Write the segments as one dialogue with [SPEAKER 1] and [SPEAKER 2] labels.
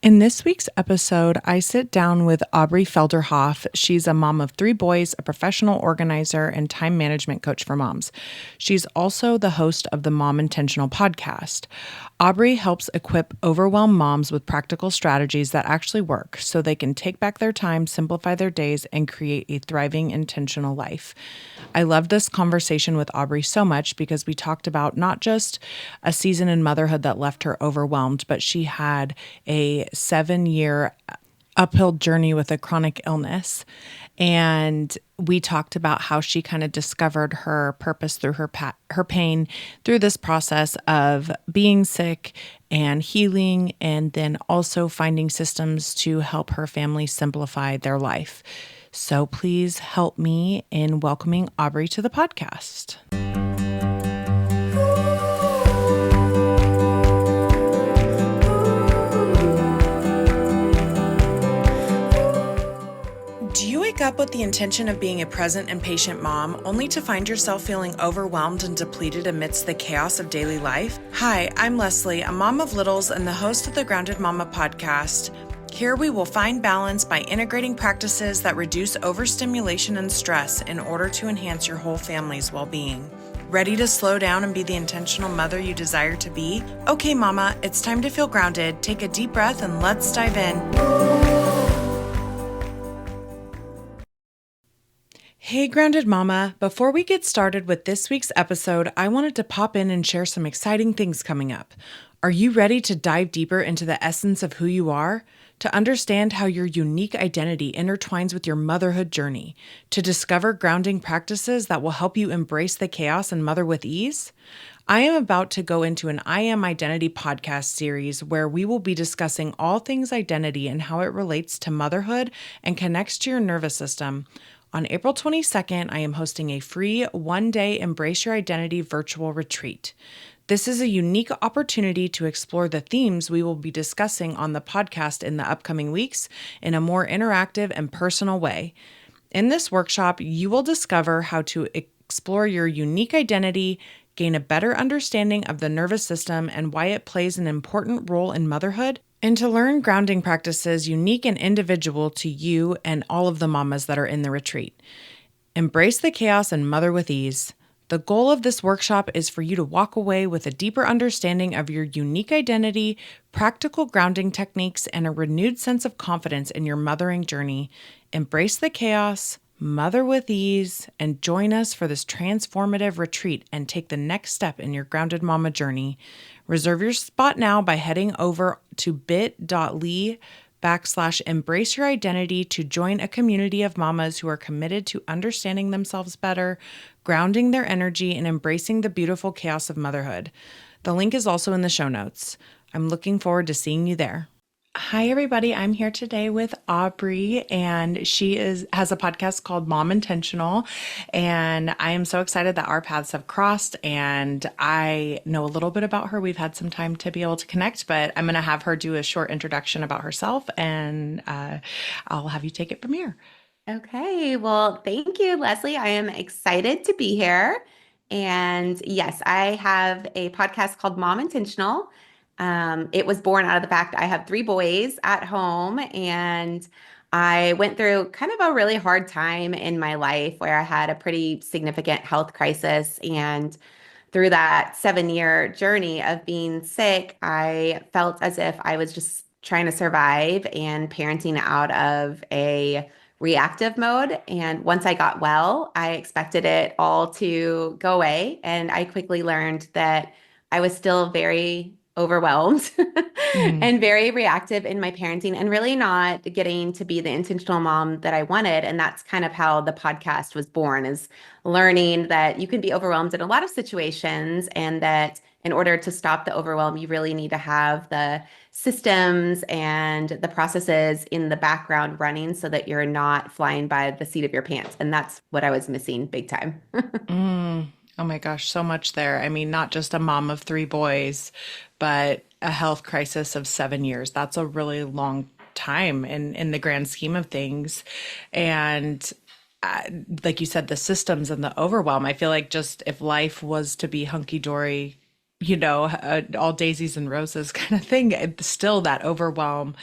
[SPEAKER 1] In this week's episode, I sit down with Aubree Felderhoff. She's a mom of 3 boys, a professional organizer, and time management coach for moms. She's also the host of the Mom Intentional podcast. Aubree helps equip overwhelmed moms with practical strategies that actually work so they can take back their time, simplify their days, and create a thriving, intentional life. I loved this conversation with Aubree so much because we talked about not just a season in motherhood that left her overwhelmed, but she had a 7-year uphill journey with a chronic illness. And we talked about how she kind of discovered her purpose through her pain through this process of being sick and healing, and then also finding systems to help her family simplify their life. So please help me in welcoming Aubree to the podcast. Do you wake up with the intention of being a present and patient mom, only to find yourself feeling overwhelmed and depleted amidst the chaos of daily life? Hi, I'm Leslie, a mom of littles and the host of the Grounded Mama podcast. Here we will find balance by integrating practices that reduce overstimulation and stress in order to enhance your whole family's well-being. Ready to slow down and be the intentional mother you desire to be? Okay, mama, it's time to feel grounded. Take a deep breath and let's dive in. Hey, Grounded Mama. Before we get started with this week's episode, I wanted to pop in and share some exciting things coming up. Are you ready to dive deeper into the essence of who you are? To understand how your unique identity intertwines with your motherhood journey? To discover grounding practices that will help you embrace the chaos and mother with ease? I am about to go into an I Am Identity podcast series where we will be discussing all things identity and how it relates to motherhood and connects to your nervous system. On April 22nd, I am hosting a free 1-day Embrace Your Identity virtual retreat. This is a unique opportunity to explore the themes we will be discussing on the podcast in the upcoming weeks in a more interactive and personal way. In this workshop, you will discover how to explore your unique identity, gain a better understanding of the nervous system and why it plays an important role in motherhood, and to learn grounding practices unique and individual to you and all of the mamas that are in the retreat. Embrace the chaos and mother with ease. The goal of this workshop is for you to walk away with a deeper understanding of your unique identity, practical grounding techniques, and a renewed sense of confidence in your mothering journey. Embrace the chaos, mother with ease, and join us for this transformative retreat and take the next step in your Grounded Mama journey. Reserve your spot now by heading over to bit.ly/embrace your identity to join a community of mamas who are committed to understanding themselves better, grounding their energy, and embracing the beautiful chaos of motherhood. The link is also in the show notes. I'm looking forward to seeing you there. Hi, everybody. I'm here today with Aubree, and she has a podcast called Mom Intentional, and I am so excited that our paths have crossed, and I know a little bit about her. We've had some time to be able to connect, but I'm going to have her do a short introduction about herself, and I'll have you take it from here.
[SPEAKER 2] Okay, well, thank you, Leslie. I am excited to be here. And yes, I have a podcast called Mom Intentional. It was born out of the fact I have 3 boys at home, and I went through kind of a really hard time in my life where I had a pretty significant health crisis. And through that 7-year journey of being sick, I felt as if I was just trying to survive and parenting out of a reactive mode. And once I got well, I expected it all to go away. And I quickly learned that I was still very overwhelmed
[SPEAKER 1] Mm.
[SPEAKER 2] and very reactive in my parenting and really not getting to be the intentional mom that I wanted. And that's kind of how the podcast was born, is learning that you can be overwhelmed in a lot of situations, and that in order to stop the overwhelm, you really need to have the systems and the processes in the background running so that you're not flying by the seat of your pants. And that's what I was missing big time.
[SPEAKER 1] Mm. Oh my gosh, so much there. I mean, not just a mom of 3 boys, but a health crisis of 7 years. That's a really long time in the grand scheme of things. And like you said, the systems and the overwhelm, I feel like just if life was to be hunky dory all daisies and roses kind of thing. Still, that overwhelm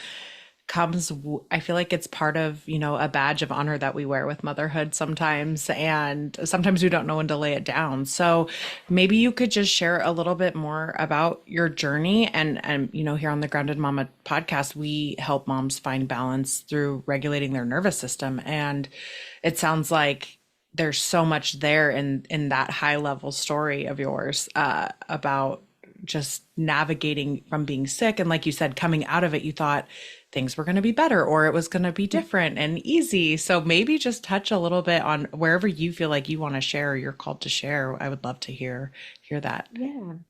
[SPEAKER 1] comes, I feel like it's part of, a badge of honor that we wear with motherhood sometimes. And sometimes we don't know when to lay it down. So maybe you could just share a little bit more about your journey. And here on the Grounded Mama podcast, we help moms find balance through regulating their nervous system. And it sounds like there's so much there in that high level story of yours about just navigating from being sick. And like you said, coming out of it, you thought things were going to be better or it was going to be different and easy. So maybe just touch a little bit on wherever you feel like you want to share or you're called to share. I would love to hear that.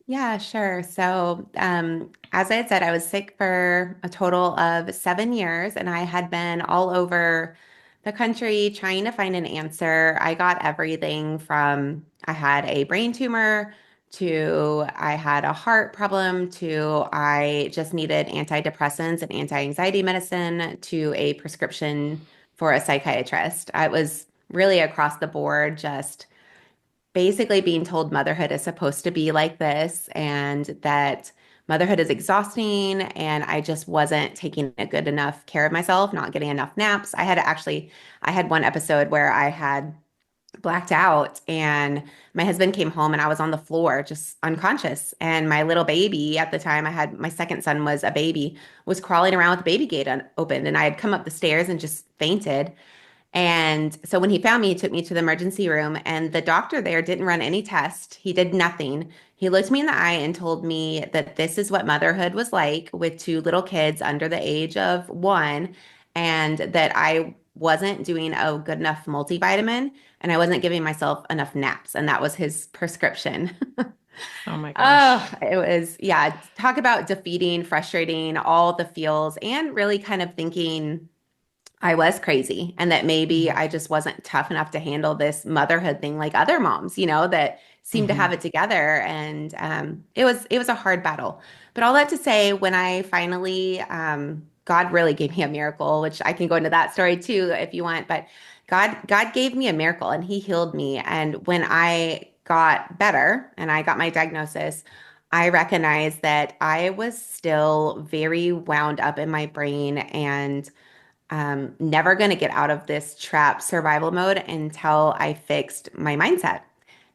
[SPEAKER 2] Yeah, sure. So, as I had said, I was sick for a total of 7 years, and I had been all over the country trying to find an answer. I got everything from I had a brain tumor to I had a heart problem to I just needed antidepressants and anti-anxiety medicine to a prescription for a psychiatrist. I was really across the board, just basically being told motherhood is supposed to be like this and that motherhood is exhausting and I just wasn't taking a good enough care of myself, not getting enough naps. I had one episode where I had blacked out and my husband came home and I was on the floor just unconscious and my little baby at the time I had my second son was a baby was crawling around with the baby gate opened and I had come up the stairs and just fainted and so when he found me, he took me to the emergency room, and the doctor there didn't run any test. He did nothing. He looked me in the eye and told me that this is what motherhood was like with two little kids under the age of 1, and that I wasn't doing a good enough multivitamin and I wasn't giving myself enough naps. And that was his prescription.
[SPEAKER 1] Oh my gosh.
[SPEAKER 2] Oh, it was, yeah, talk about defeating, frustrating, all the feels, and really kind of thinking. I was crazy and that maybe I just wasn't tough enough to handle this motherhood thing like other moms, that seem to
[SPEAKER 1] Mm-hmm.
[SPEAKER 2] have it together. And it was a hard battle. But all that to say, when I finally God really gave me a miracle, which I can go into that story too if you want. But God gave me a miracle and He healed me. And when I got better and I got my diagnosis, I recognized that I was still very wound up in my brain and never going to get out of this trap survival mode until I fixed my mindset.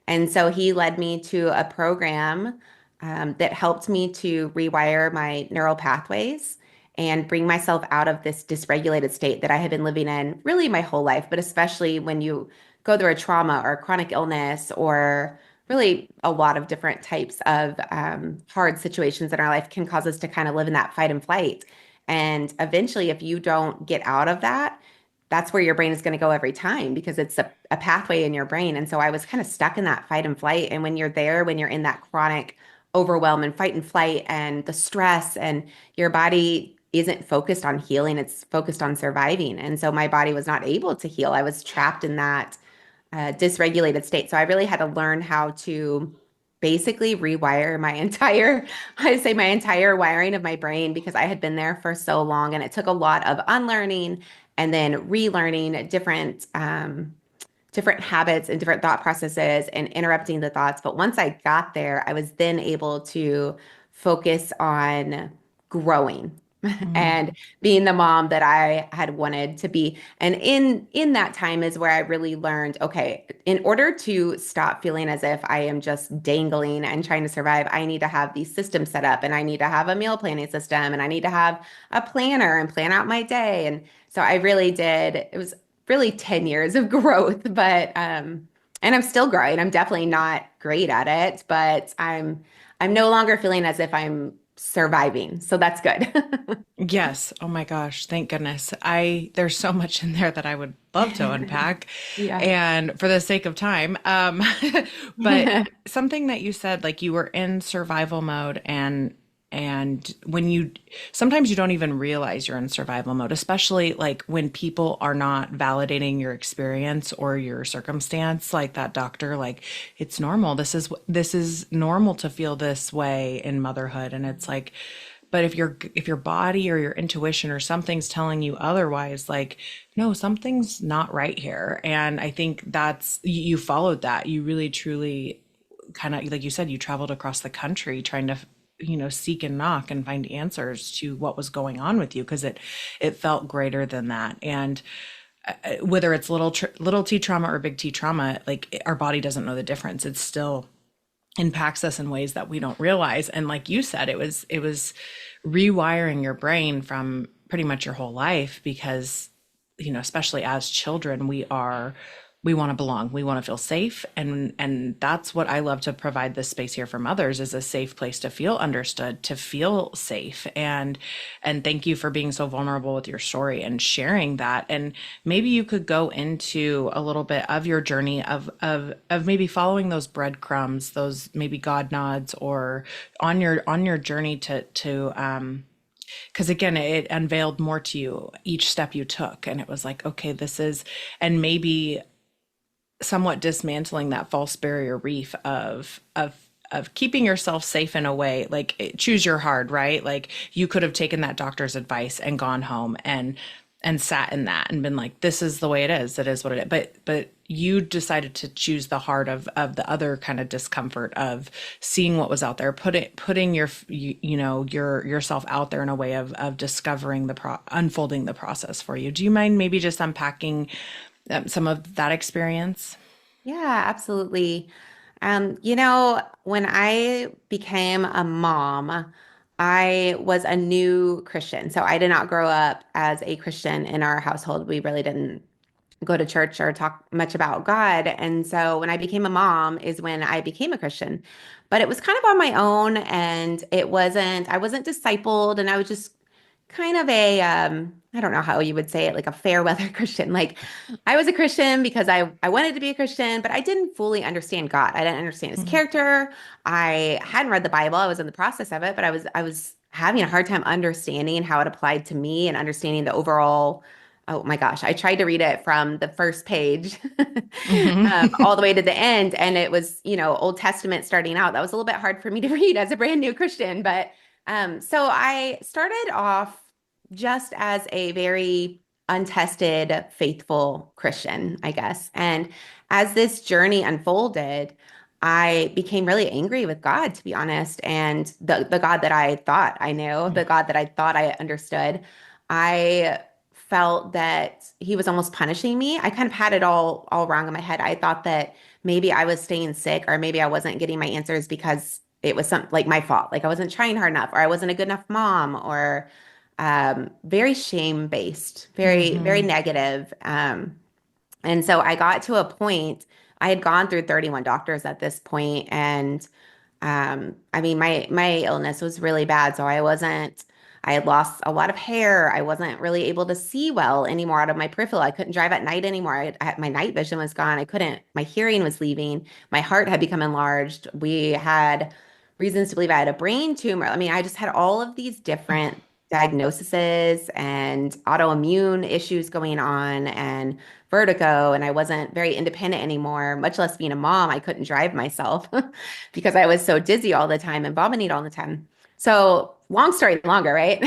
[SPEAKER 2] And so he led me to a program that helped me to rewire my neural pathways and bring myself out of this dysregulated state that I had been living in really my whole life, but especially when you go through a trauma or a chronic illness or really a lot of different types of hard situations in our life can cause us to kind of live in that fight and flight. And eventually, if you don't get out of that, that's where your brain is going to go every time because it's a pathway in your brain. And so I was kind of stuck in that fight and flight. And when you're there, when you're in that chronic overwhelm and fight and flight and the stress, and your body isn't focused on healing, it's focused on surviving. And so my body was not able to heal. I was trapped in that dysregulated state. So I really had to learn how to basically rewire I say my entire wiring of my brain because I had been there for so long and it took a lot of unlearning and then relearning different habits and different thought processes and interrupting the thoughts. But once I got there, I was then able to focus on growing
[SPEAKER 1] Mm-hmm.
[SPEAKER 2] and being the mom that I had wanted to be. And in that time is where I really learned, okay, in order to stop feeling as if I am just dangling and trying to survive, I need to have these systems set up and I need to have a meal planning system and I need to have a planner and plan out my day. And so I really did. It was really 10 years of growth, but and I'm still growing. I'm definitely not great at it, but I'm no longer feeling as if I'm surviving. So that's good.
[SPEAKER 1] Yes. Oh my gosh. Thank goodness. There's so much in there that I would love to unpack.
[SPEAKER 2] Yeah.
[SPEAKER 1] And for the sake of time, but something that you said, like you were in survival mode and when sometimes you don't even realize you're in survival mode, especially like when people are not validating your experience or your circumstance, like that doctor, like it's normal. This is normal to feel this way in motherhood. And it's like, but if your body or your intuition or something's telling you otherwise, like, no, something's not right here. And I think you followed that. You really truly kind of like you said, you traveled across the country trying to, seek and knock and find answers to what was going on with you because it felt greater than that. And whether it's little t trauma or big T trauma, like our body doesn't know the difference. It still impacts us in ways that we don't realize. And like you said, it was rewiring your brain from pretty much your whole life because, especially as children, we want to belong. We want to feel safe. And that's what I love to provide this space here for mothers is a safe place to feel understood, to feel safe. And thank you for being so vulnerable with your story and sharing that. And maybe you could go into a little bit of your journey of maybe following those breadcrumbs, those maybe God nods, or on your journey to because again, it unveiled more to you each step you took. And it was like, okay, this is, and maybe somewhat dismantling that false barrier reef of keeping yourself safe in a way like choose your hard, right? Like you could have taken that doctor's advice and gone home and sat in that and been like, this is the way it is what it is. But you decided to choose the heart of the other kind of discomfort of seeing what was out there, putting yourself out there in a way of discovering unfolding the process for you. Do you mind maybe just unpacking some of that experience?
[SPEAKER 2] Yeah, absolutely. When I became a mom, I was a new Christian. So I did not grow up as a Christian in our household. We really didn't go to church or talk much about God. And so when I became a mom is when I became a Christian. But it was kind of on my own and I wasn't discipled and I was just kind of I don't know how you would say it, like a fair weather Christian. Like I was a Christian because I wanted to be a Christian, but I didn't fully understand God. I didn't understand his
[SPEAKER 1] Mhm.
[SPEAKER 2] character. I hadn't read the Bible. I was in the process of it, but I was having a hard time understanding how it applied to me and understanding the overall. Oh my gosh, I tried to read it from the first page
[SPEAKER 1] Mhm.
[SPEAKER 2] all the way to the end, and it was, Old Testament starting out. That was a little bit hard for me to read as a brand new Christian, but so I started off just as a very untested, faithful Christian, I guess. And as this journey unfolded, I became really angry with God, to be honest, and the God that I thought I knew, the God that I thought I understood. I felt that he was almost punishing me. I kind of had it all wrong in my head. I thought that maybe I was staying sick or maybe I wasn't getting my answers because it was some like my fault. Like I wasn't trying hard enough or I wasn't a good enough mom or very shame based, very
[SPEAKER 1] Mhm.
[SPEAKER 2] negative. And so I got to a point, I had gone through 31 doctors at this point, and I mean, my illness was really bad, so I had lost a lot of hair. I wasn't really able to see well anymore out of my peripheral. I couldn't drive at night anymore. My night vision was gone. I couldn't, my hearing was leaving. My heart had become enlarged. We had reasons to believe I had a brain tumor. I mean, I just had all of these different diagnoses and autoimmune issues going on and vertigo, and I wasn't very independent anymore, much less being a mom. I couldn't drive myself because I was so dizzy all the time and vomiting all the time. So, long story longer, right?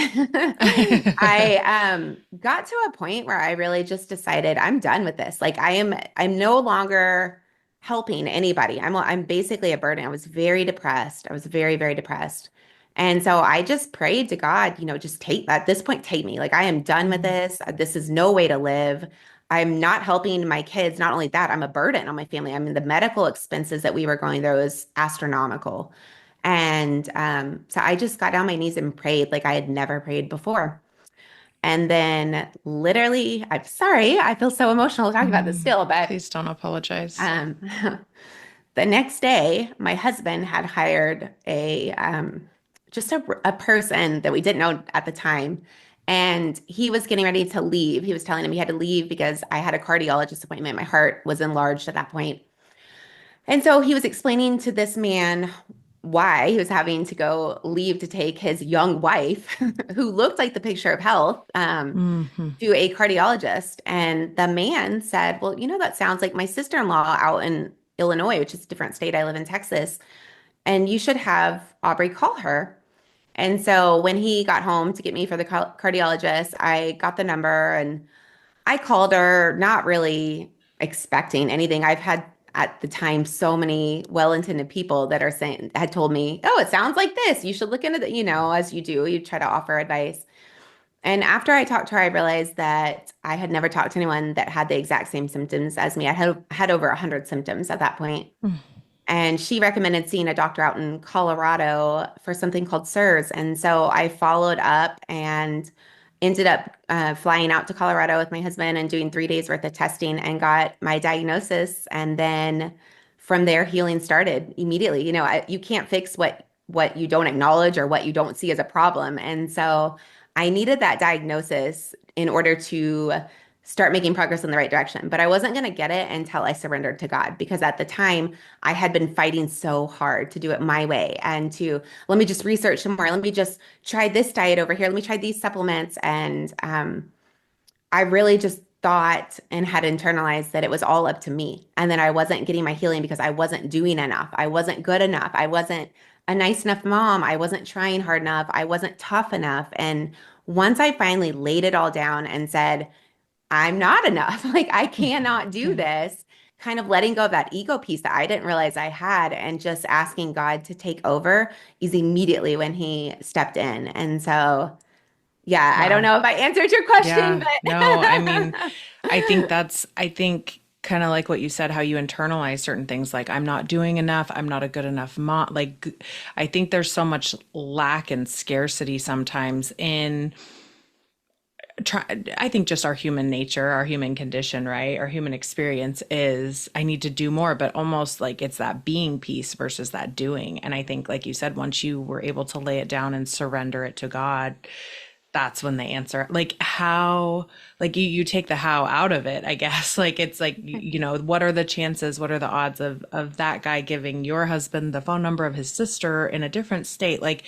[SPEAKER 2] I got to a point where I really just decided I'm done with this. Like I'm no longer helping anybody. I'm basically a burden. I was very depressed. I was very depressed. And so I just prayed to God, just take at this point, take me. Like I am done with
[SPEAKER 1] Mhm.
[SPEAKER 2] this. This is no way to live. I'm not helping my kids. Not only that, I'm a burden on my family. I mean, the medical expenses that we were going through was astronomical. And so I just got down my knees and prayed like I had never prayed before. And then literally, I'm sorry, I feel so emotional talking about this
[SPEAKER 1] Mhm.
[SPEAKER 2] still, but
[SPEAKER 1] Please don't apologize.
[SPEAKER 2] um, the next day, my husband had hired just a person that we didn't know at the time. And he was getting ready to leave. He was telling him he had to leave because I had a cardiologist appointment. My heart was enlarged at that point. And so he was explaining to this man why he was having to go leave to take his young wife, who looked like the picture of health,
[SPEAKER 1] Mhm.
[SPEAKER 2] to a cardiologist. And the man said, well, that sounds like my sister-in-law out in Illinois, which is a different state. I live in Texas. And you should have Aubrey call her. And so when he got home to get me for the cardiologist, I got the number and I called her, not really expecting anything. at the time so many well-intended people that are saying had told me, "Oh, it sounds like this. You should look into the, as you do, you try to offer advice." And after I talked to her, I realized that I had never talked to anyone that had the exact same symptoms as me. I had over 100 symptoms at that point. And she recommended seeing a doctor out in Colorado for something called SIRS. And so I followed up and ended up flying out to Colorado with my husband and doing 3 days worth of testing and got my diagnosis. And then from there, healing started immediately. You can't fix what you don't acknowledge or what you don't see as a problem. And so I needed that diagnosis in order to start making progress in the right direction. But I wasn't going to get it until I surrendered to God because at the time I had been fighting so hard to do it my way and to let me just research some more. Let me just try this diet over here. Let me try these supplements. And I really just thought and had internalized that it was all up to me and that I wasn't getting my healing because I wasn't doing enough. I wasn't good enough. I wasn't a nice enough mom. I wasn't trying hard enough. I wasn't tough enough. And once I finally laid it all down and said, I'm not enough. Like, I cannot do this. Kind of letting go of that ego piece that I didn't realize I had and just asking God to take over is immediately when he stepped in. And so, yeah, I don't
[SPEAKER 1] Wow.
[SPEAKER 2] know if I answered your question,
[SPEAKER 1] Yeah. No, I mean,
[SPEAKER 2] but
[SPEAKER 1] I think kind of like what you said, how you internalize certain things like, I'm not doing enough. I'm not a good enough mom. Like, I think there's so much lack and scarcity sometimes in try, I think just our human nature, our human condition, right? Our human experience is I need to do more, but almost like it's that being piece versus that doing. And I think, like you said, once you were able to lay it down and surrender it to God, that's when they answer. Like how, like you take the how out of it, I guess. Like it's like, what are the chances, what are the odds of that guy giving your husband the phone number of his sister in a different state? Like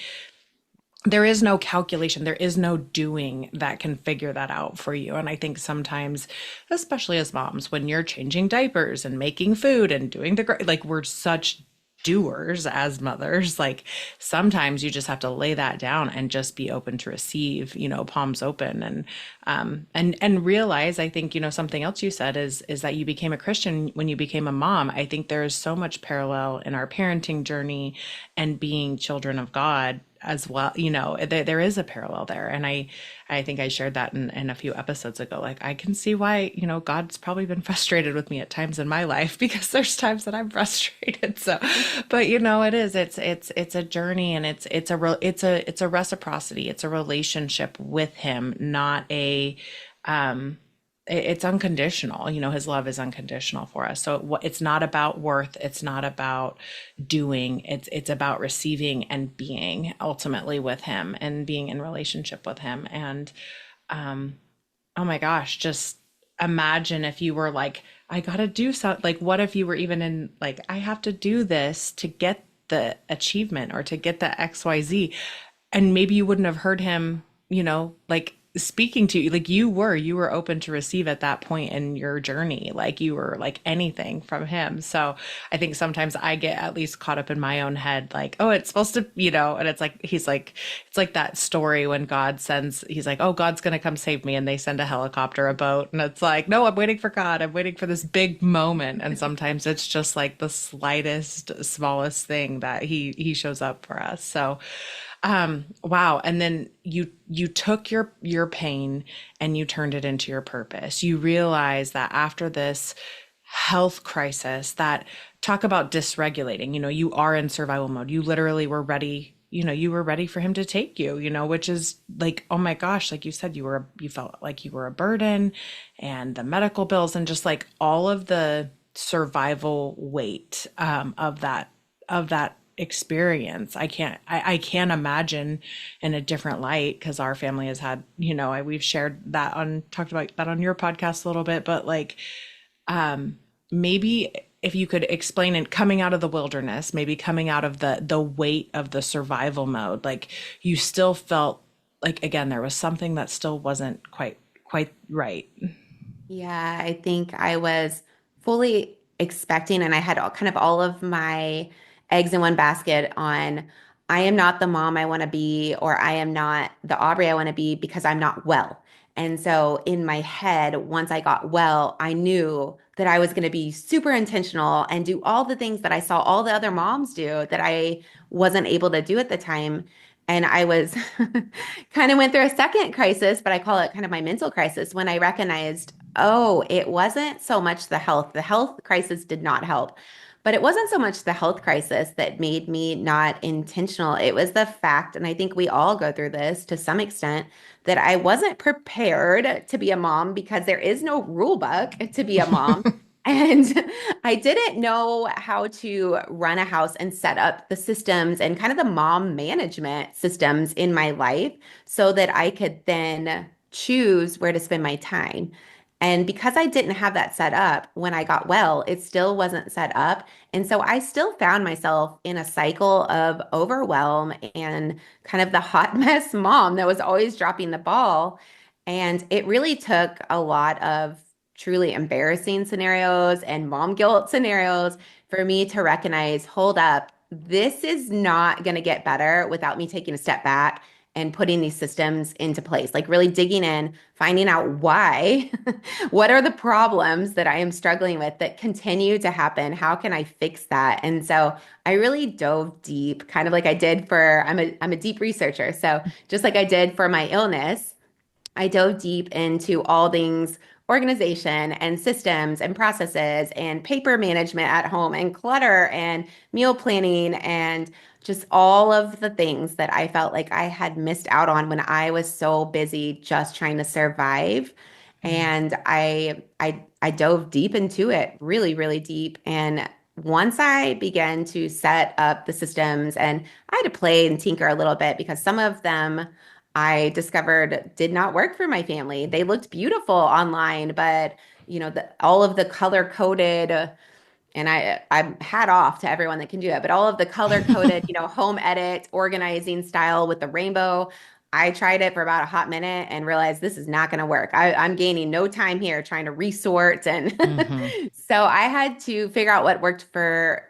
[SPEAKER 1] there is no calculation, there is no doing that can figure that out for you. And I think sometimes, especially as moms, when you're changing diapers and making food and doing like we're such doers as mothers, like sometimes you just have to lay that down and just be open to receive, palms open. And realize, I think, something else you said is that you became a Christian when you became a mom. I think there is so much parallel in our parenting journey and being children of God as well. There is a parallel there. And I think I shared that in a few episodes ago. Like I can see why, God's probably been frustrated with me at times in my life because there's times that I'm frustrated. So, but it's a journey, and it's a reciprocity. It's a relationship with him, not it's unconditional. His love is unconditional for us. So it's not about worth. It's not about doing. It's about receiving and being ultimately with him and being in relationship with him. And oh my gosh, just imagine if you were like, I gotta do something. Like, what if you were even in like, I have to do this to get the achievement or to get the XYZ, and maybe you wouldn't have heard him, like speaking to you, like you were open to receive at that point in your journey, like you were like anything from him. So I think sometimes I get at least caught up in my own head, like, oh, it's supposed to, and it's like it's like that story when he's like, oh, God's gonna come save me, and they send a helicopter, a boat, and it's like, no, I'm waiting for God, I'm waiting for this big moment. And sometimes it's just like the slightest, smallest thing that he shows up for us. So wow. And then you took your pain and you turned it into your purpose. You realize that after this health crisis, that talk about dysregulating, you are in survival mode. You literally were ready, you were ready for him to take you, which is like, oh my gosh, like you said, you felt like you were a burden, and the medical bills and just like all of the survival weight of that experience. I can't imagine in a different light, because our family has had, we've shared that talked about that on your podcast a little bit, but like maybe if you could explain it, coming out of the wilderness, maybe coming out of the weight of the survival mode, like you still felt like, again, there was something that still wasn't quite right.
[SPEAKER 2] yeah, I think I was fully expecting, and I had kind of all of my eggs in one basket on I am not the mom I want to be, or I am not the Aubrey I want to be because I'm not well. And so in my head, once I got well, I knew that I was going to be super intentional and do all the things that I saw all the other moms do that I wasn't able to do at the time. And I was kind of went through a second crisis, but I call it kind of my mental crisis when I recognized, oh, it wasn't so much the health. The health crisis did not help. But it wasn't so much the health crisis that made me not intentional. It was the fact, and I think we all go through this to some extent, that I wasn't prepared to be a mom because there is no rule book to be a mom. And I didn't know how to run a house and set up the systems and kind of the mom management systems in my life so that I could then choose where to spend my time. And because I didn't have that set up when I got well, it still wasn't set up. And so I still found myself in a cycle of overwhelm and kind of the hot mess mom that was always dropping the ball. And it really took a lot of truly embarrassing scenarios and mom guilt scenarios for me to recognize, hold up, this is not going to get better without me taking a step back and putting these systems into place, like really digging in, finding out why, what are the problems that I am struggling with that continue to happen? How can I fix that? And so I really dove deep, kind of like I did for, I'm a deep researcher. So just like I did for my illness, I dove deep into all things organization and systems and processes and paper management at home and clutter and meal planning and just all of the things that I felt like I had missed out on when I was so busy just trying to survive.
[SPEAKER 1] Mm.
[SPEAKER 2] And I dove deep into it, really, really deep. And once I began to set up the systems and I had to play and tinker a little bit because some of them I discovered did not work for my family. They looked beautiful online, but all of the color coded and I'm hat off to everyone that can do it, but all of the color coded, home edit organizing style with the rainbow. I tried it for about a hot minute and realized this is not going to work. I'm gaining no time here trying to resort. And
[SPEAKER 1] Hmm.
[SPEAKER 2] so I had to figure out what worked for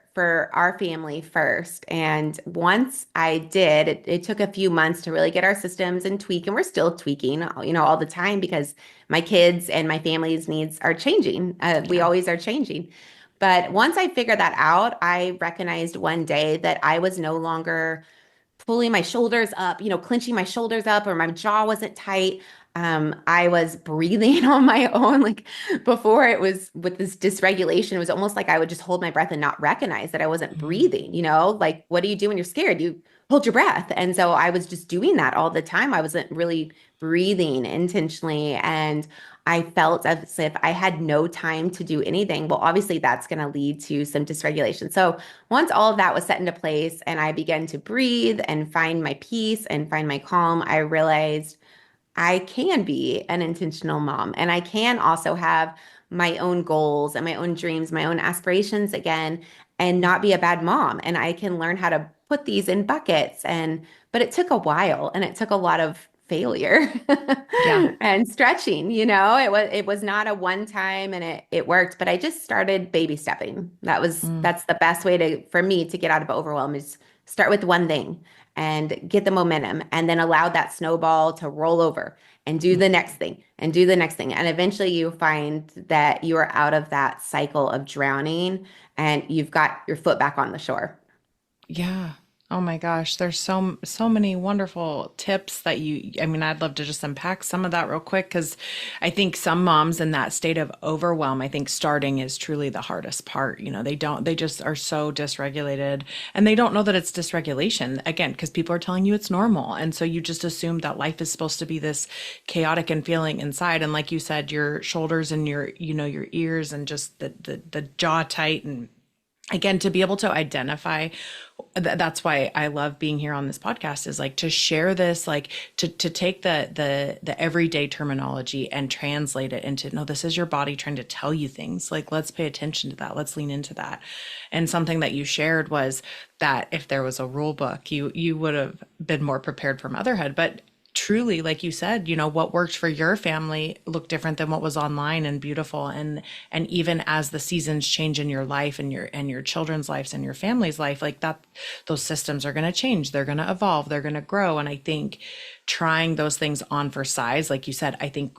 [SPEAKER 2] our family first. And once I did, it took a few months to really get our systems and tweak. And we're still tweaking, all the time because my kids and my family's needs are changing. We
[SPEAKER 1] Yeah.
[SPEAKER 2] always are changing. But once I figured that out, I recognized one day that I was no longer pulling my shoulders up, clenching my shoulders up, or my jaw wasn't tight. I was breathing on my own. Like before, it was with this dysregulation, it was almost like I would just hold my breath and not recognize that I wasn't
[SPEAKER 1] Mm.
[SPEAKER 2] breathing, Like what do you do when you're scared? You hold your breath. And so I was just doing that all the time. I wasn't really breathing intentionally. And I felt as if I had no time to do anything. Well, obviously, that's going to lead to some dysregulation. So once all of that was set into place and I began to breathe and find my peace and find my calm, I realized I can be an intentional mom and I can also have my own goals and my own dreams, my own aspirations again, and not be a bad mom. And I can learn how to put these in buckets. But it took a while and it took a lot of failure
[SPEAKER 1] Yeah.
[SPEAKER 2] and stretching, it was not a one time and it worked, but I just started baby stepping.
[SPEAKER 1] Mm.
[SPEAKER 2] That's the best way for me to get out of overwhelm is start with one thing and get the momentum and then allow that snowball to roll over and do the next thing and do the next thing. And eventually you find that you are out of that cycle of drowning and you've got your foot back on the shore.
[SPEAKER 1] Yeah. Oh my gosh, there's so many wonderful tips that I mean, I'd love to just unpack some of that real quick because I think some moms in that state of overwhelm, I think starting is truly the hardest part. They just are so dysregulated and they don't know that it's dysregulation again because people are telling you it's normal. And so you just assume that life is supposed to be this chaotic and feeling inside. And like you said, your shoulders and your ears and just the jaw tight and again to be able to identify that's why I love being here on this podcast is like to share this like to take the everyday terminology and translate it into no, this is your body trying to tell you things, like let's pay attention to that, let's lean into that. And something that you shared was that if there was a rule book you would have been more prepared for motherhood, but truly, like you said, what worked for your family looked different than what was online and beautiful. And even as the seasons change in your life and your children's lives and your family's life, like that, those systems are going to change. They're going to evolve. They're going to grow. And I think trying those things on for size, like you said, I think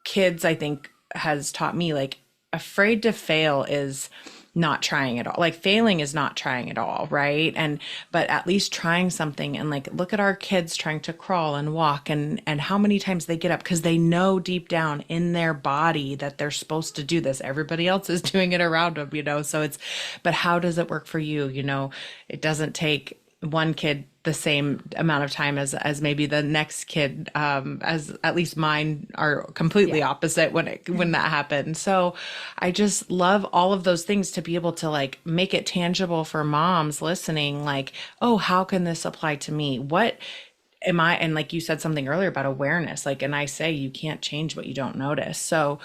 [SPEAKER 1] kids, I think, has taught me like afraid to fail is not trying at all. Like failing is not trying at all, right? But at least trying something. And like look at our kids trying to crawl and walk and how many times they get up because they know deep down in their body that they're supposed to do this. Everybody else is doing it around them. So but how does it work for you? It doesn't take one kid the same amount of time as maybe the next kid, as at least mine are completely
[SPEAKER 2] Yeah.
[SPEAKER 1] opposite when that happened. So I just love all of those things to be able to like make it tangible for moms listening, like, oh, how can this apply to me? What am I? And like you said something earlier about awareness, like, and I say you can't change what you don't notice. So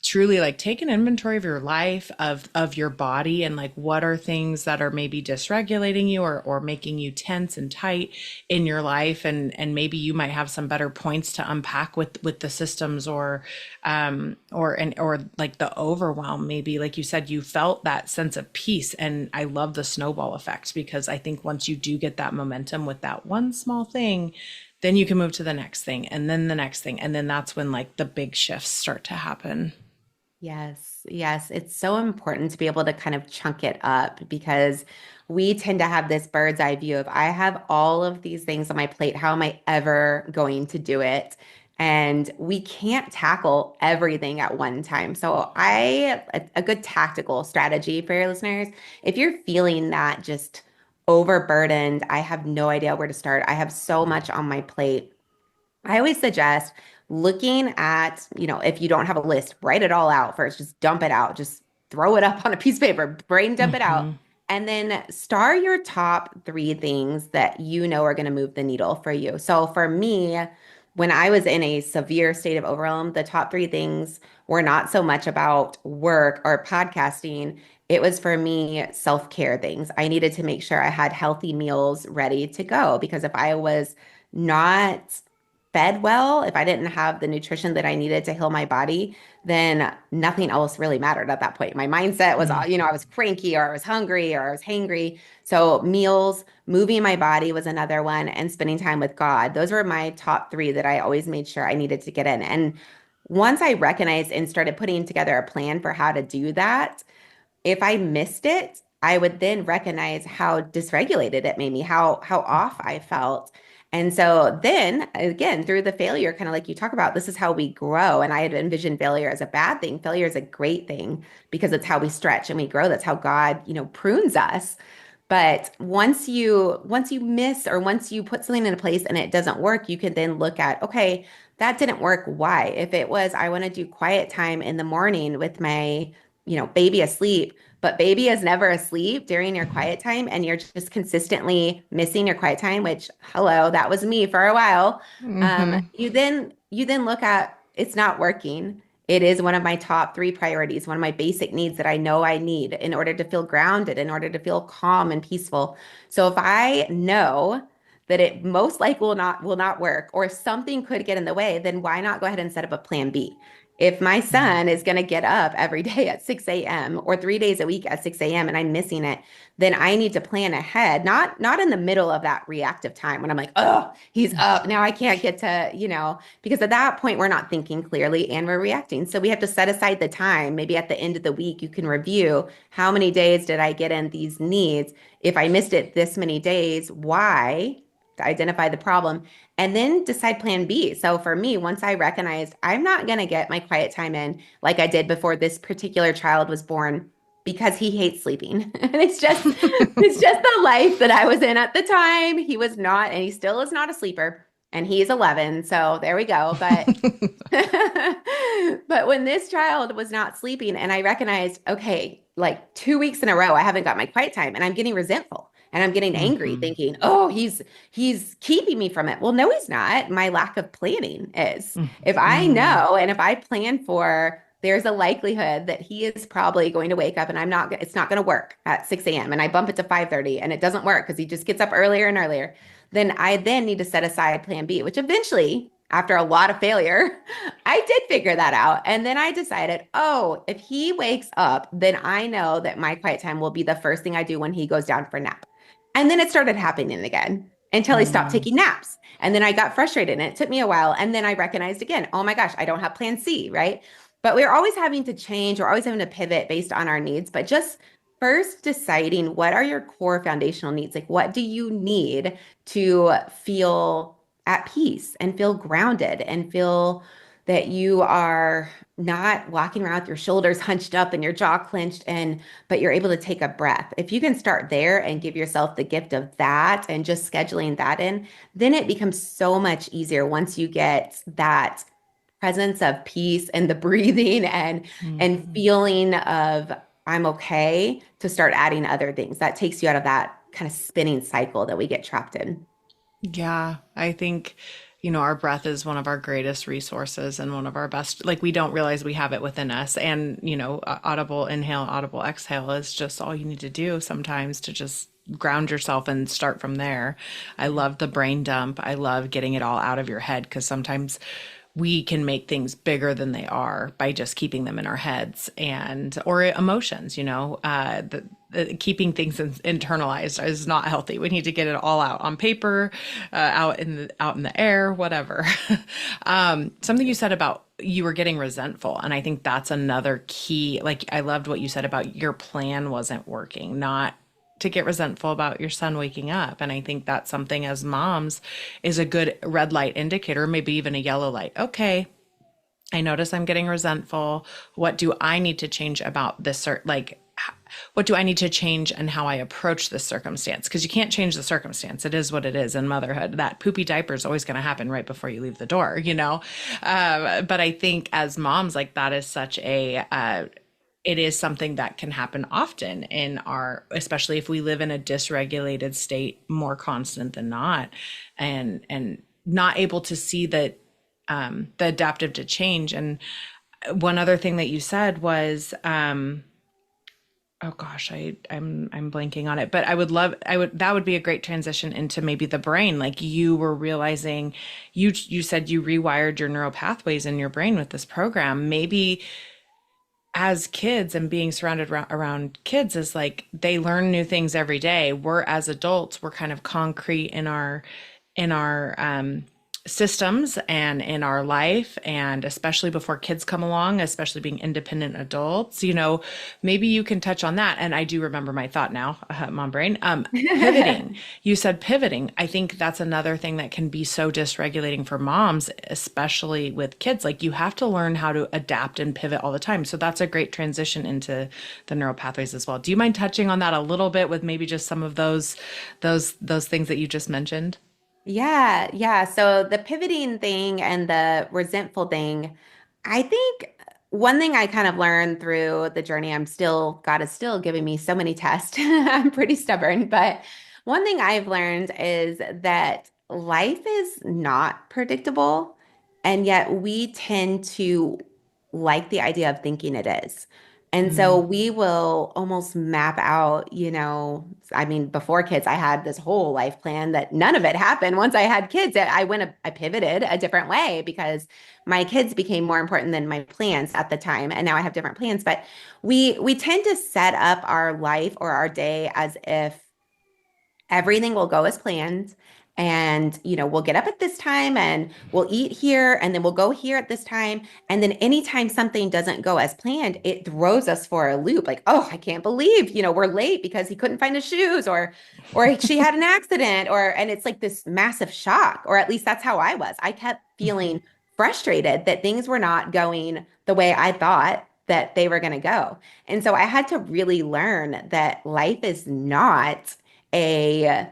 [SPEAKER 1] truly like take an inventory of your life, of your body, and like what are things that are maybe dysregulating you or making you tense and tight in your life, and maybe you might have some better points to unpack with the systems or like the overwhelm. Maybe like you said, you felt that sense of peace, and I love the snowball effect, because I think once you do get that momentum with that one small thing, then you can move to the next thing and then the next thing, and then that's when like the big shifts start to happen.
[SPEAKER 2] Yes, yes. It's so important to be able to kind of chunk it up because we tend to have this bird's eye view of I have all of these things on my plate. How am I ever going to do it? And we can't tackle everything at one time. So a good tactical strategy for your listeners, if you're feeling that just overburdened, I have no idea where to start. I have so much on my plate. I always suggest looking at, if you don't have a list, write it all out first. Just dump it out. Just throw it up on a piece of paper, brain dump it out.
[SPEAKER 1] Hmm.
[SPEAKER 2] And then star your top three things that you know are going to move the needle for you. So for me, when I was in a severe state of overwhelm, the top three things were not so much about work or podcasting. It was for me self-care things. I needed to make sure I had healthy meals ready to go because if I was not fed well, if I didn't have the nutrition that I needed to heal my body, then nothing else really mattered at that point. My mindset was, I was cranky or I was hungry or I was hangry. So meals, moving my body was another one, and spending time with God. Those were my top three that I always made sure I needed to get in. And once I recognized and started putting together a plan for how to do that, if I missed it, I would then recognize how dysregulated it made me, how off I felt. And so then again, through the failure, kind of like you talk about, this is how we grow. And I had envisioned failure as a bad thing. Failure is a great thing because it's how we stretch and we grow. That's how God, prunes us. But once you miss or once you put something in place and it doesn't work, you can then look at, okay, that didn't work. Why? If it was, I want to do quiet time in the morning with my, baby asleep, but baby is never asleep during your quiet time and you're just consistently missing your quiet time, which hello, that was me for a while.
[SPEAKER 1] Hmm.
[SPEAKER 2] You then look at it's not working. It is one of my top three priorities, one of my basic needs that I know I need in order to feel grounded, in order to feel calm and peaceful. So if I know that it most likely will not work, or something could get in the way, then why not go ahead and set up a plan B? If my son is going to get up every day at 6 a.m. or 3 days a week at 6 a.m. and I'm missing it, then I need to plan ahead, not in the middle of that reactive time when I'm like, oh, he's up. Now I can't get to, because at that point we're not thinking clearly and we're reacting. So we have to set aside the time. Maybe at the end of the week, you can review how many days did I get in these needs? If I missed it this many days, why? To identify the problem and then decide plan B. So for me, once I recognized I'm not going to get my quiet time in like I did before this particular child was born because he hates sleeping. And it's just the life that I was in at the time. He was not, and he still is not a sleeper. And he's 11. So there we go. But but when this child was not sleeping and I recognized, okay, like 2 weeks in a row, I haven't got my quiet time and I'm getting resentful and I'm getting angry
[SPEAKER 1] Hmm.
[SPEAKER 2] thinking, oh, he's keeping me from it. Well, no, he's not. My lack of planning is. If I
[SPEAKER 1] Hmm.
[SPEAKER 2] know and if I plan for there's a likelihood that he is probably going to wake up and it's not going to work at 6 a.m. and I bump it to 5:30 and it doesn't work because he just gets up earlier and earlier, then I then need to set aside plan B, which eventually, after a lot of failure, I did figure that out. And then I decided, oh, if he wakes up, then I know that my quiet time will be the first thing I do when he goes down for a nap. And then it started happening again until he stopped
[SPEAKER 1] Mm.
[SPEAKER 2] taking naps. And then I got frustrated and it took me a while. And then I recognized again, oh my gosh, I don't have plan C, right? But we're always having to change, we're always having to pivot based on our needs. But just first deciding what are your core foundational needs? Like, what do you need to feel at peace and feel grounded and feel that you are not walking around with your shoulders hunched up and your jaw clenched and but you're able to take a breath. If you can start there and give yourself the gift of that and just scheduling that in, then it becomes so much easier once you get that presence of peace and the breathing and
[SPEAKER 1] Mhm.
[SPEAKER 2] feeling of I'm okay to start adding other things. That takes you out of that kind of spinning cycle that we get trapped in.
[SPEAKER 1] Yeah, I think, our breath is one of our greatest resources and one of our best, like, we don't realize we have it within us. And, audible inhale, audible exhale is just all you need to do sometimes to just ground yourself and start from there. I love the brain dump. I love getting it all out of your head because sometimes we can make things bigger than they are by just keeping them in our heads and or emotions, keeping things internalized is not healthy. We need to get it all out on paper, out in the air, whatever. Something you said about you were getting resentful, and I think that's another key. Like, I loved what you said about your plan wasn't working, not to get resentful about your son waking up. And I think that's something as moms is a good red light indicator, maybe even a yellow light. Okay, I notice I'm getting resentful. What do I need to change about this? What do I need to change and how I approach this circumstance? Because you can't change the circumstance. It is what it is in motherhood. That poopy diaper is always going to happen right before you leave the door. But I think as moms, like, that is such it is something that can happen often especially if we live in a dysregulated state more constant than not, and not able to see that the adaptive to change. And one other thing that you said was, oh gosh, I'm blanking on it, but that would be a great transition into maybe the brain. Like, you were realizing, you said you rewired your neural pathways in your brain with this program. Maybe as kids and being surrounded around kids is like they learn new things every day. We're, as adults, we're kind of concrete in our systems and in our life, and especially before kids come along, especially being independent adults. Maybe you can touch on that. And I do remember my thought now, mom brain. Pivoting. You said pivoting. I think that's another thing that can be so dysregulating for moms, especially with kids. Like, you have to learn how to adapt and pivot all the time. So that's a great transition into the neural pathways as well. Do you mind touching on that a little bit with maybe just some of those things that you just mentioned?
[SPEAKER 2] Yeah, yeah. So the pivoting thing and the resentful thing, I think one thing I kind of learned through the journey, God is still giving me so many tests. I'm pretty stubborn, but one thing I've learned is that life is not predictable, and yet we tend to like the idea of thinking it is. And so
[SPEAKER 1] Mm.
[SPEAKER 2] we will almost map out, I mean, before kids, I had this whole life plan that none of it happened. Once I had kids, I pivoted a different way because my kids became more important than my plans at the time. And now I have different plans. But we tend to set up our life or our day as if everything will go as planned. And, we'll get up at this time and we'll eat here and then we'll go here at this time. And then anytime something doesn't go as planned, it throws us for a loop. Like, oh, I can't believe, we're late because he couldn't find his shoes or she had an accident and it's like this massive shock, or at least that's how I was. I kept feeling frustrated that things were not going the way I thought that they were going to go. And so I had to really learn that life is not a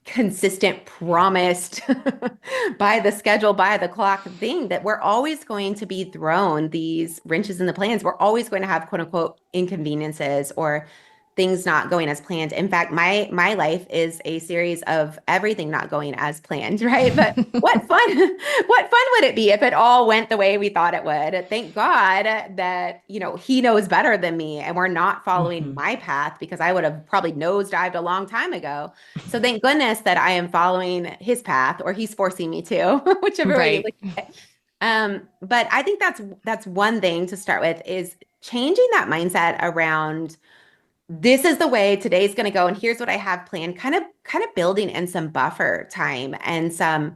[SPEAKER 2] consistent, promised by the schedule, by the clock thing, that we're always going to be thrown these wrenches in the plans. We're always going to have quote unquote inconveniences or things not going as planned. In fact, my life is a series of everything not going as planned, right? But what fun, what fun would it be if it all went the way we thought it would? Thank God that, he knows better than me and we're not following
[SPEAKER 1] Mhm.
[SPEAKER 2] my path because I would have probably nosedived a long time ago. So thank goodness that I am following his path or he's forcing me to, whichever way you
[SPEAKER 1] Right.
[SPEAKER 2] look at it. But I think that's one thing to start with is changing that mindset around this is the way today's going to go and here's what I have planned, kind of building in some buffer time and some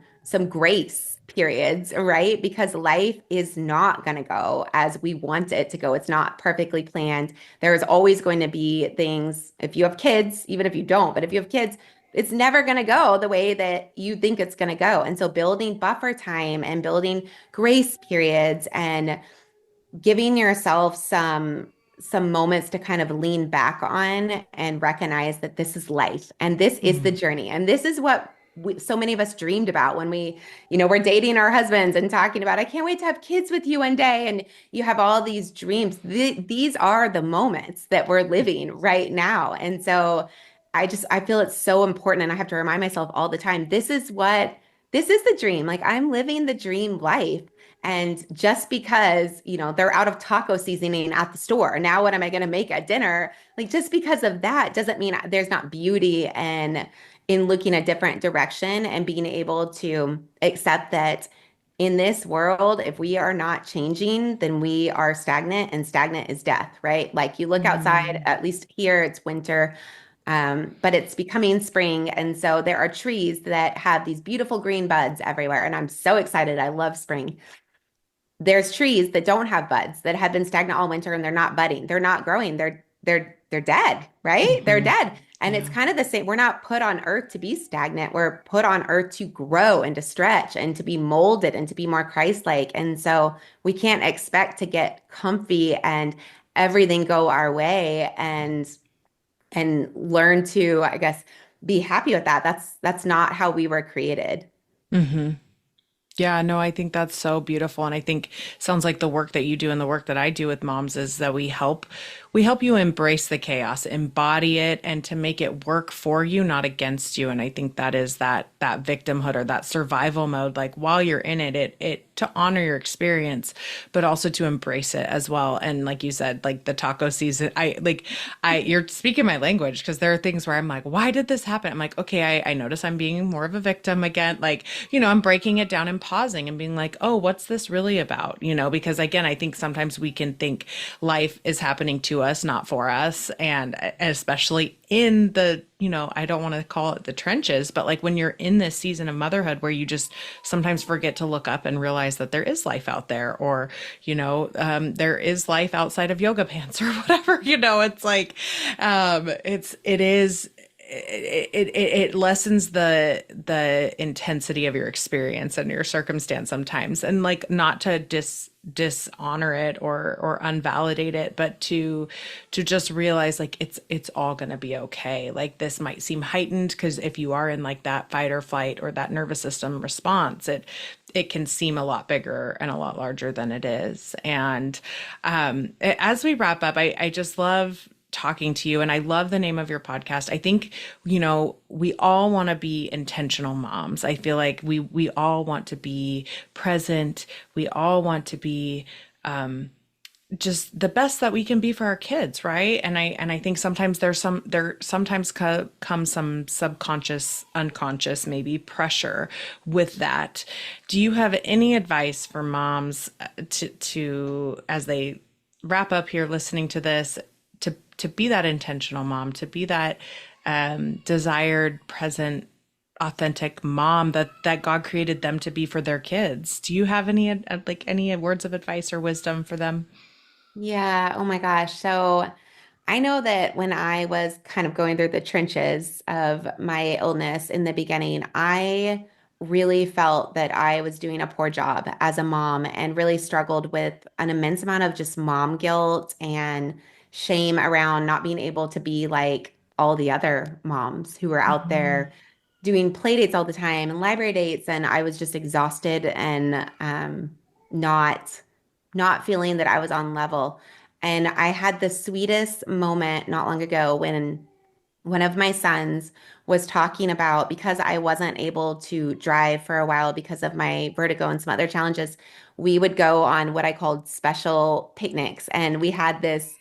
[SPEAKER 2] grace periods, right? Because life is not going to go as we want it to go. It's not perfectly planned. There's always going to be things, if you have kids, even if you don't, but if you have kids, it's never going to go the way that you think it's going to go. And so building buffer time and building grace periods and giving yourself some moments to kind of lean back on and recognize that this is life and this is the
[SPEAKER 1] Mhm.
[SPEAKER 2] journey and this is what so many of us dreamed about when we're dating our husbands and talking about I can't wait to have kids with you one day and you have all these dreams. These are the moments that we're living right now. And so I feel it's so important and I have to remind myself all the time this is the dream. Like I'm living the dream life. And just because, they're out of taco seasoning at the store, now what am I going to make at dinner? Like just because of that doesn't mean there's not beauty and in looking a different direction and being able to accept that in this world, if we are not changing, then we are stagnant and stagnant is death, right? Like you look outside,
[SPEAKER 1] Mhm.
[SPEAKER 2] at least here it's winter. But it's becoming spring. And so there are trees that have these beautiful green buds everywhere. And I'm so excited. I love spring. There's trees that don't have buds that have been stagnant all winter and they're not budding. They're not growing. They're dead, right? They're
[SPEAKER 1] Mhm.
[SPEAKER 2] dead. And it's
[SPEAKER 1] Yeah.
[SPEAKER 2] kind of the same. We're not put on earth to be stagnant. We're put on earth to grow and to stretch and to be molded and to be more Christ-like. And so we can't expect to get comfy and everything go our way and learn to, I guess, be happy with that. That's not how we were created.
[SPEAKER 1] Mhm. Yeah, no, I think that's so beautiful. And I think sounds like the work that you do and the work that I do with moms is that we help you embrace the chaos, embody it, and to make it work for you, not against you. And I think that is that victimhood or that survival mode. Like while you're in it to honor your experience, but also to embrace it as well. And like you said, like the taco season, you're speaking my language because there are things where I'm like, why did this happen? I'm like, okay, I notice I'm being more of a victim again. Like, I'm breaking it down and pausing and being like, oh, what's this really about? Because again, I think sometimes we can think life is happening to us, not for us. And especially in the, I don't want to call it the trenches, but like when you're in this season of motherhood where you just sometimes forget to look up and realize that there is life out there, or, there is life outside of yoga pants or whatever, it's like, it is it lessens the intensity of your experience and your circumstance sometimes, and like not to dishonor it or unvalidate it, but to just realize like it's all going to be okay. Like this might seem heightened because if you are in like that fight or flight or that nervous system response, it can seem a lot bigger and a lot larger than it is. And as we wrap up, I just love talking to you, and I love the name of your podcast. I think, we all want to be intentional moms. I feel like we all want to be present. We all want to be just the best that we can be for our kids, right? And I think sometimes there sometimes comes some subconscious, unconscious maybe pressure with that. Do you have any advice for moms to as they wrap up here listening to this, to be that intentional mom, to be that desired, present, authentic mom that God created them to be for their kids? Do you have any words of advice or wisdom for them?
[SPEAKER 2] Yeah, oh my gosh. So I know that when I was kind of going through the trenches of my illness in the beginning, I really felt that I was doing a poor job as a mom and really struggled with an immense amount of just mom guilt and shame around not being able to be like all the other moms who were out
[SPEAKER 1] Mhm.
[SPEAKER 2] there doing play dates all the time and library dates. And I was just exhausted and not feeling that I was on level. And I had the sweetest moment not long ago when one of my sons was talking about because I wasn't able to drive for a while because of my vertigo and some other challenges, we would go on what I called special picnics. And we had this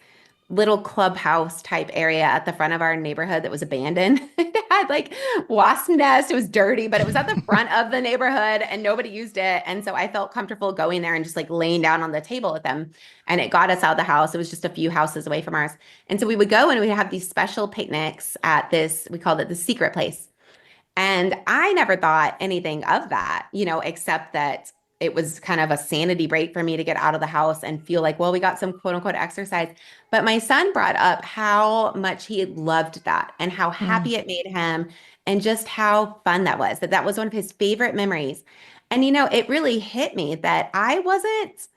[SPEAKER 2] little clubhouse type area at the front of our neighborhood that was abandoned. It had like wasp nest. It was dirty, but it was at the front of the neighborhood and nobody used it. And so I felt comfortable going there and just like laying down on the table with them. And it got us out of the house. It was just a few houses away from ours. And so we would go and we'd have these special picnics at this, we called it the secret place. And I never thought anything of that, except that it was kind of a sanity break for me to get out of the house and feel like, well, we got some quote unquote exercise. But my son brought up how much he loved that and how
[SPEAKER 1] Mm.
[SPEAKER 2] happy it made him and just how fun that was, that was one of his favorite memories. And, it really hit me that I wasn't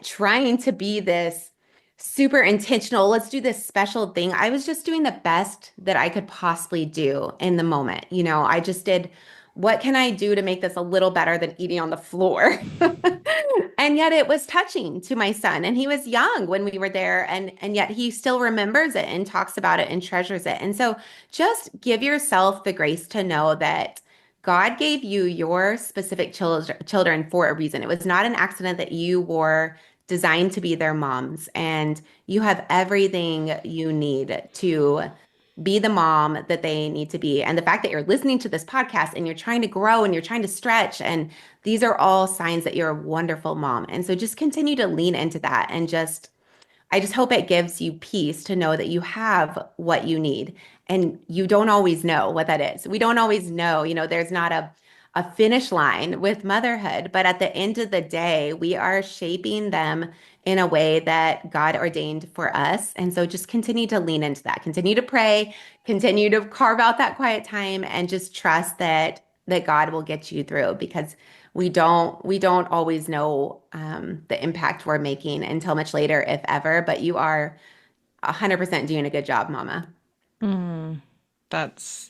[SPEAKER 2] trying to be this super intentional, let's do this special thing. I was just doing the best that I could possibly do in the moment. I just did, what can I do to make this a little better than eating on the floor? And yet it was touching to my son. And he was young when we were there. And yet he still remembers it and talks about it and treasures it. And so just give yourself the grace to know that God gave you your specific children for a reason. It was not an accident that you were designed to be their moms, and you have everything you need to be the mom that they need to be. And the fact that you're listening to this podcast and you're trying to grow and you're trying to stretch, and these are all signs that you're a wonderful mom. And so just continue to lean into that and I just hope it gives you peace to know that you have what you need. And you don't always know what that is. We don't always know, there's not a finish line with motherhood, but at the end of the day, we are shaping them in a way that God ordained for us. And so just continue to lean into that. Continue to pray, continue to carve out that quiet time and just trust that God will get you through because we don't always know the impact we're making until much later, if ever, but you are 100% doing a good job, Mama.
[SPEAKER 1] Mm. That's,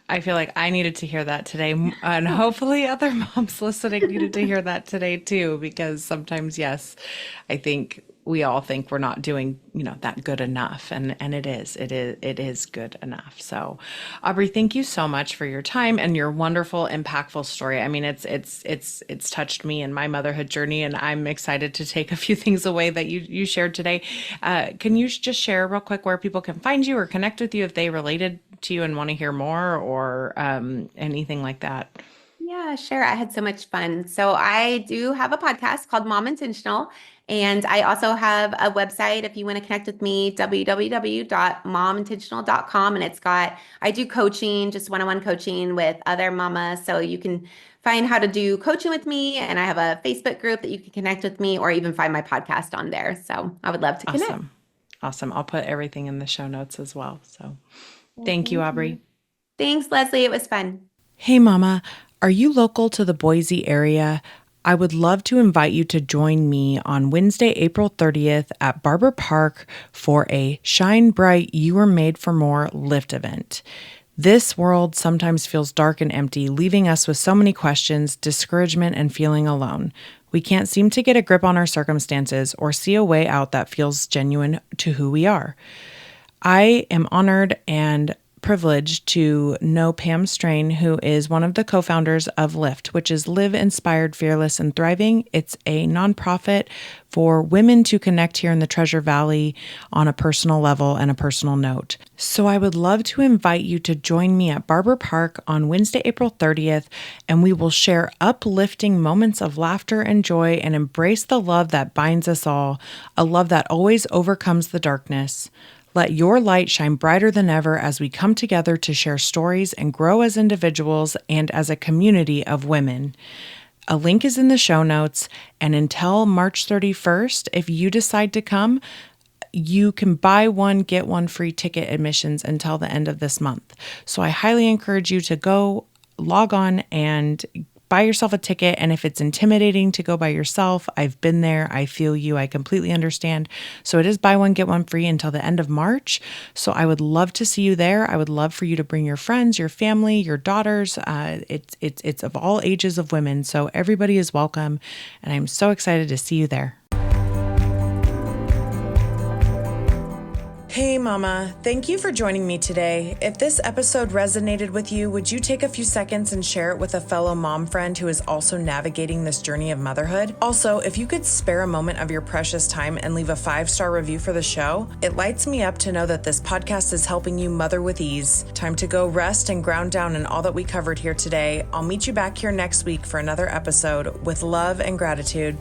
[SPEAKER 1] I feel like I needed to hear that today. And hopefully other moms listening needed to hear that today too, because sometimes, yes, I think we all think we're not doing, that good enough. And it is good enough. So Aubrey, thank you so much for your time and your wonderful, impactful story. I mean, it's touched me in my motherhood journey, and I'm excited to take a few things away that you shared today. Can you just share real quick where people can find you or connect with you if they related to you and want to hear more or anything like that?
[SPEAKER 2] Yeah, sure. I had so much fun. So I do have a podcast called Mom Intentional. And I also have a website if you want to connect with me, www.momintentional.com. And I do coaching, just one-on-one coaching with other mamas. So you can find how to do coaching with me. And I have a Facebook group that you can connect with me or even find my podcast on there. So I would love to connect.
[SPEAKER 1] Awesome. Awesome. I'll put everything in the show notes as well. So
[SPEAKER 2] Well,
[SPEAKER 1] thank you,
[SPEAKER 2] thank
[SPEAKER 1] Aubrey.
[SPEAKER 2] you. Thanks, Leslie. It was fun.
[SPEAKER 1] Hey, Mama, are you local to the Boise area? I would love to invite you to join me on Wednesday, April 30th at Barber Park for a Shine Bright, You Were Made for More lift event. This world sometimes feels dark and empty, leaving us with so many questions, discouragement, and feeling alone. We can't seem to get a grip on our circumstances or see a way out that feels genuine to who we are. I am honored and privileged to know Pam Strain, who is one of the co-founders of Lift, which is Live Inspired, Fearless, and Thriving. It's a nonprofit for women to connect here in the Treasure Valley on a personal level and a personal note. So I would love to invite you to join me at Barber Park on Wednesday, April 30th, and we will share uplifting moments of laughter and joy and embrace the love that binds us all, a love that always overcomes the darkness. Let your light shine brighter than ever as we come together to share stories and grow as individuals and as a community of women. A link is in the show notes, and until March 31st, if you decide to come, you can buy one, get one free ticket admissions until the end of this month. So I highly encourage you to go log on and buy yourself a ticket. And if it's intimidating to go by yourself, I've been there. I feel you. I completely understand. So it is buy one, get one free until the end of March. So I would love to see you there. I would love for you to bring your friends, your family, your daughters. It's of all ages of women. So everybody is welcome. And I'm so excited to see you there. Hey Mama, thank you for joining me today. If this episode resonated with you, would you take a few seconds and share it with a fellow mom friend who is also navigating this journey of motherhood? Also, if you could spare a moment of your precious time and leave a 5-star review for the show, it lights me up to know that this podcast is helping you mother with ease. Time to go rest and ground down in all that we covered here today. I'll meet you back here next week for another episode with love and gratitude.